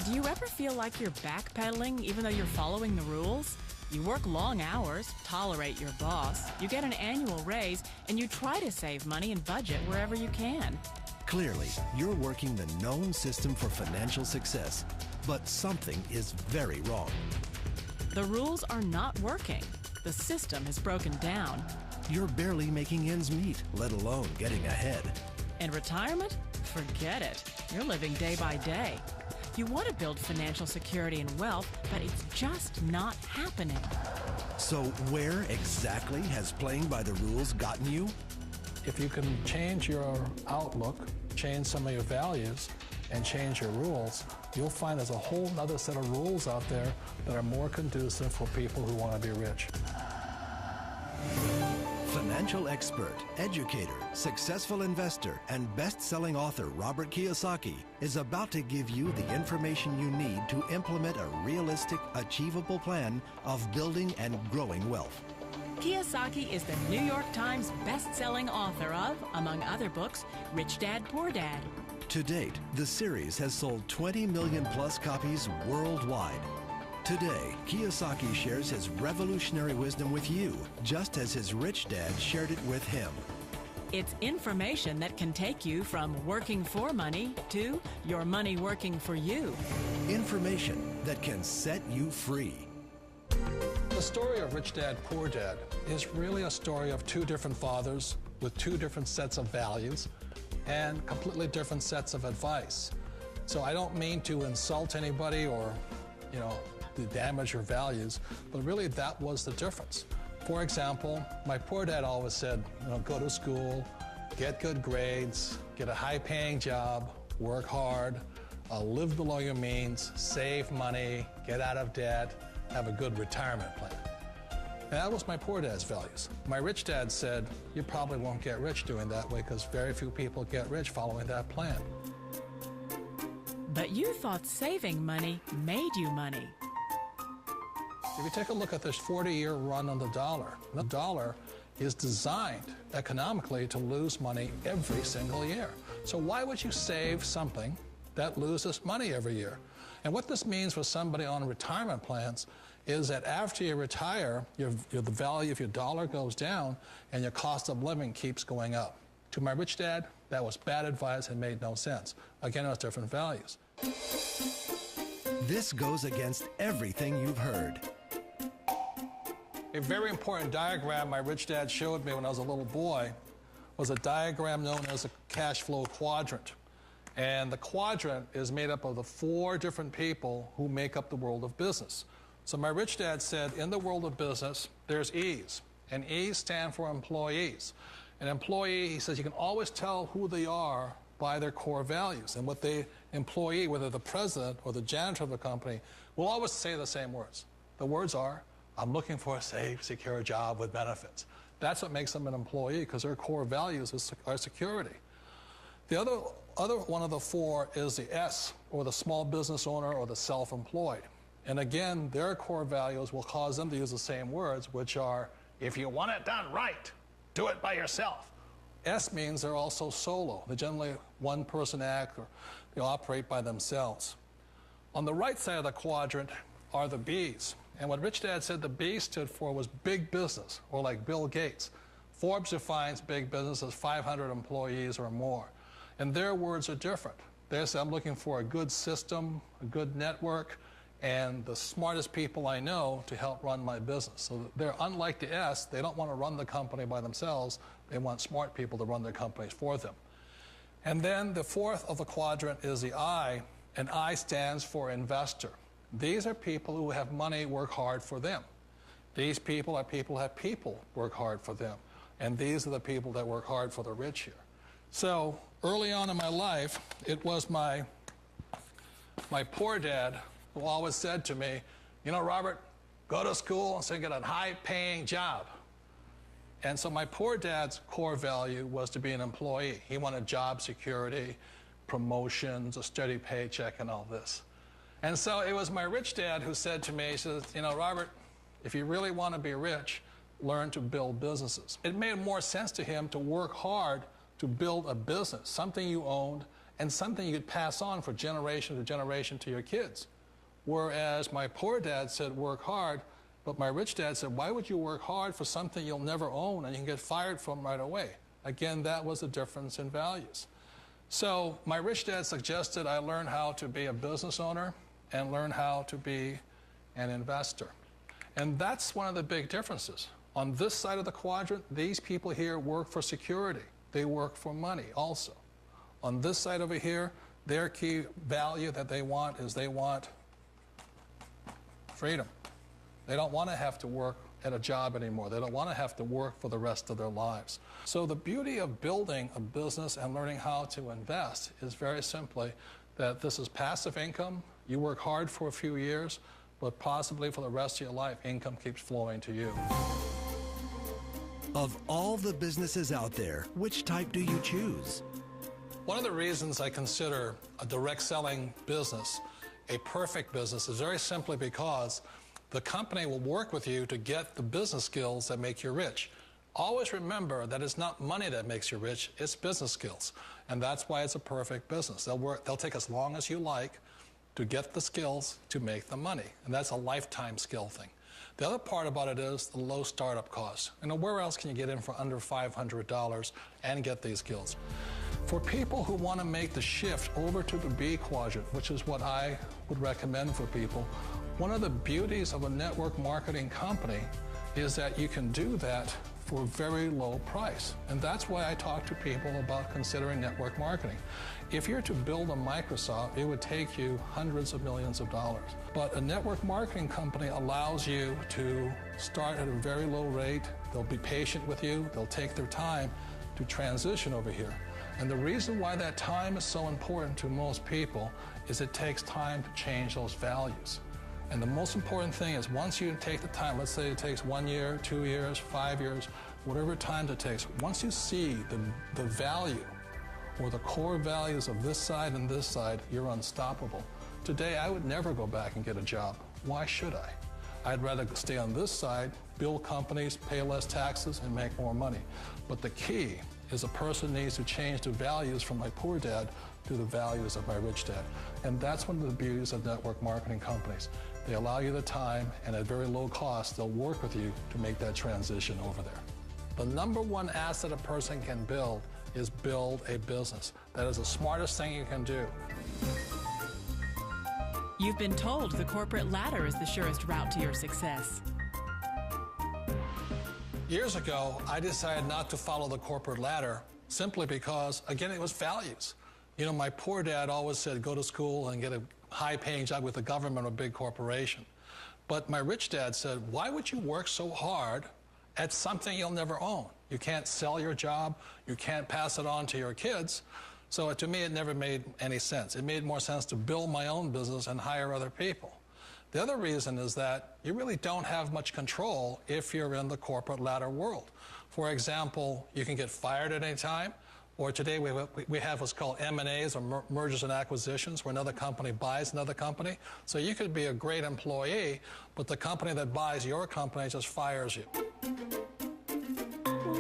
Do you ever feel like you're backpedaling even though you're following the rules? You work long hours, tolerate your boss, you get an annual raise, and you try to save money and budget wherever you can. Clearly, you're working the known system for financial success, but something is very wrong. The rules are not working. The system has broken down. You're barely making ends meet, let alone getting ahead. And retirement? Forget it. You're living day by day. You want to build financial security and wealth, but it's just not happening. So where exactly has playing by the rules gotten you? If you can change your outlook, change some of your values, and change your rules, you'll find there's a whole other set of rules out there that are more conducive for people who want to be rich. Financial expert, educator, successful investor, and best-selling author Robert Kiyosaki is about to give you the information you need to implement a realistic, achievable plan of building and growing wealth. Kiyosaki is the New York Times best-selling author of, among other books, Rich Dad, Poor Dad. To date, the series has sold 20 million plus copies worldwide. Today, Kiyosaki shares his revolutionary wisdom with you, just as his rich dad shared it with him. It's information that can take you from working for money to your money working for you. Information that can set you free. The story of Rich Dad, Poor Dad is really a story of two different fathers with two different sets of values and completely different sets of advice. So I don't mean to insult anybody or, to damage your values, but really that was the difference. For example, my poor dad always said, go to school, get good grades, get a high-paying job, work hard, live below your means, save money, get out of debt, have a good retirement plan. And that was my poor dad's values. My rich dad said, you probably won't get rich doing that way because very few people get rich following that plan. But you thought saving money made you money. If you take a look at this 40-year run on the dollar is designed economically to lose money every single year. So why would you save something that loses money every year? And what this means for somebody on retirement plans is that after you retire, the value of your dollar goes down and your cost of living keeps going up. To my rich dad, that was bad advice and made no sense. Again, it was different values. This goes against everything you've heard. A very important diagram my rich dad showed me when I was a little boy was a diagram known as a cash flow quadrant. And the quadrant is made up of the four different people who make up the world of business. So my rich dad said, in the world of business, there's E's, and E's stand for employees. An employee, he says, you can always tell who they are by their core values. And what the employee, whether the president or the janitor of the company, will always say the same words. The words are, I'm looking for a safe, secure job with benefits. That's what makes them an employee, because their core values are security. The other one of the four is the S, or the small business owner or the self-employed. And again, their core values will cause them to use the same words, which are, if you want it done right, do it by yourself. S means they're also solo. They're generally one-person act, or they operate by themselves. On the right side of the quadrant are the B's. And what Rich Dad said the B stood for was big business, or like Bill Gates. Forbes defines big business as 500 employees or more. And their words are different. They say, I'm looking for a good system, a good network, and the smartest people I know to help run my business. So they're unlike the S. They don't want to run the company by themselves. They want smart people to run their companies for them. And then the fourth of the quadrant is the I, and I stands for investor. These are people who have money work hard for them. These people are people who have people work hard for them. And these are the people that work hard for the rich here. So early on in my life, it was my poor dad who always said to me, Robert, go to school and so get a high-paying job. And so my poor dad's core value was to be an employee. He wanted job security, promotions, a steady paycheck, and all this. And so it was my rich dad who said to me, he says, Robert, if you really want to be rich, learn to build businesses. It made more sense to him to work hard to build a business, something you owned, and something you could pass on for generation to generation to your kids. Whereas my poor dad said, work hard, but my rich dad said, why would you work hard for something you'll never own and you can get fired from right away? Again, that was a difference in values. So my rich dad suggested I learn how to be a business owner and learn how to be an investor. And that's one of the big differences. On this side of the quadrant, these people here work for security. They work for money also. On this side over here, their key value that they want is they want freedom. They don't want to have to work at a job anymore. They don't want to have to work for the rest of their lives. So the beauty of building a business and learning how to invest is very simply that this is passive income. You work hard for a few years, but possibly for the rest of your life, income keeps flowing to you. Of all the businesses out there, which type do you choose? One of the reasons I consider a direct selling business a perfect business is very simply because the company will work with you to get the business skills that make you rich. Always remember that it's not money that makes you rich, it's business skills. And that's why it's a perfect business. They'll take as long as you like to get the skills to make the money. And that's a lifetime skill thing. The other part about it is the low startup cost. You know, where else can you get in for under $500 and get these skills? For people who want to make the shift over to the B quadrant, which is what I would recommend for people, one of the beauties of a network marketing company is that you can do that for a very low price. And that's why I talk to people about considering network marketing. If you're to build a Microsoft, it would take you hundreds of millions of dollars. But a network marketing company allows you to start at a very low rate. They'll be patient with you. They'll take their time to transition over here. And the reason why that time is so important to most people is it takes time to change those values. And the most important thing is once you take the time, let's say it takes 1 year, 2 years, 5 years, whatever time it takes, once you see the value or the core values of this side and this side, you're unstoppable. Today, I would never go back and get a job. Why should I? I'd rather stay on this side, build companies, pay less taxes, and make more money. But the key is a person needs to change the values from my poor dad to the values of my rich dad. And that's one of the beauties of network marketing companies. They allow you the time, and at very low cost, they'll work with you to make that transition over there. The number one asset a person can build is build a business. That is the smartest thing you can do. You've been told the corporate ladder is the surest route to your success. Years ago, I decided not to follow the corporate ladder simply because, again, it was values. You know, my poor dad always said, go to school and get a high-paying job with the government or a big corporation. But my rich dad said, why would you work so hard at something you'll never own? You can't sell your job. You can't pass it on to your kids. So to me, it never made any sense. It made more sense to build my own business and hire other people. The other reason is that you really don't have much control if you're in the corporate ladder world. For example, you can get fired at any time, or today we have what's called M&As, or mergers and acquisitions, where another company buys another company. So you could be a great employee, but the company that buys your company just fires you.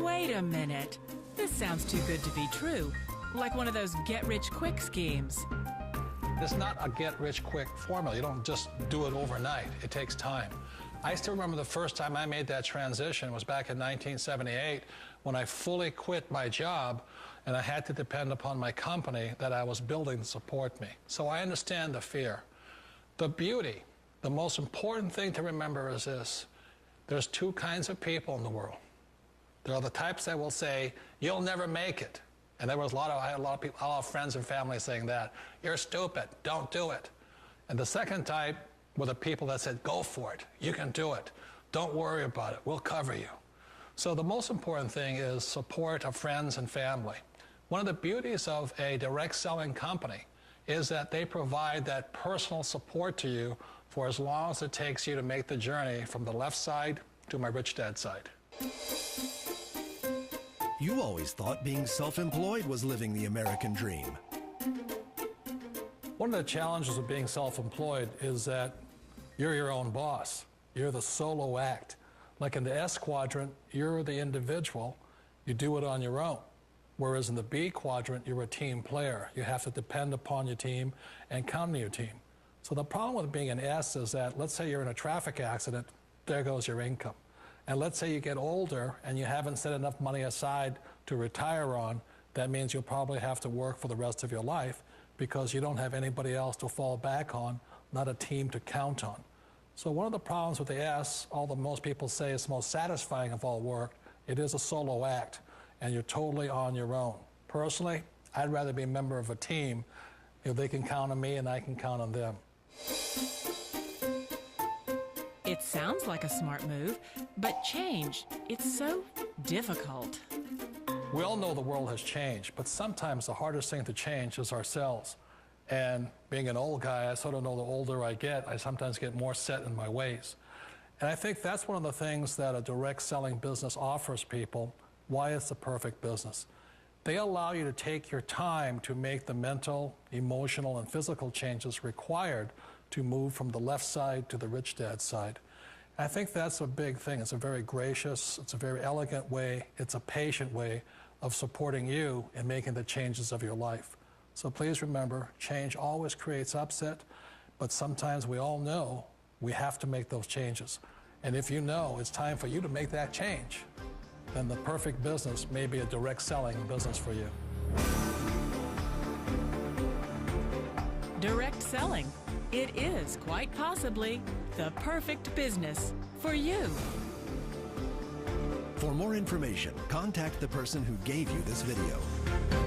Wait a minute. This sounds too good to be true. Like one of those get-rich-quick schemes. It's not a get-rich-quick formula. You don't just do it overnight. It takes time. I still remember the first time I made that transition was back in 1978 when I fully quit my job and I had to depend upon my company that I was building to support me. So I understand the fear. The beauty, the most important thing to remember is this. There's two kinds of people in the world. There are the types that will say, you'll never make it. And there was I had a lot of people, a lot of friends and family saying that. You're stupid, don't do it. And the second type were the people that said, go for it, you can do it. Don't worry about it, we'll cover you. So the most important thing is support of friends and family. One of the beauties of a direct selling company is that they provide that personal support to you for as long as it takes you to make the journey from the left side to my rich dad side. You always thought being self-employed was living the American dream. One of the challenges of being self-employed is that you're your own boss. You're the solo act. Like in the S quadrant, you're the individual. You do it on your own. Whereas in the B quadrant, you're a team player. You have to depend upon your team and count on your team. So the problem with being an S is that, let's say you're in a traffic accident, there goes your income. And let's say you get older and you haven't set enough money aside to retire on, that means you'll probably have to work for the rest of your life because you don't have anybody else to fall back on, not a team to count on. So one of the problems with the S, although most people say it's the most satisfying of all work, it is a solo act, and you're totally on your own. Personally, I'd rather be a member of a team. You know, they can count on me and I can count on them. It sounds like a smart move, but change, it's so difficult. We all know the world has changed, but sometimes the hardest thing to change is ourselves. And being an old guy, I sort of know the older I get, I sometimes get more set in my ways. And I think that's one of the things that a direct selling business offers people, why it's the perfect business. They allow you to take your time to make the mental, emotional, and physical changes required to move from the left side to the rich dad side. I think that's a big thing. It's a very gracious, it's a very elegant way, it's a patient way of supporting you in making the changes of your life. So please remember, change always creates upset, but sometimes we all know we have to make those changes. And if you know it's time for you to make that change, then the perfect business may be a direct selling business for you. Direct selling. It is quite possibly the perfect business for you. For more information, contact the person who gave you this video.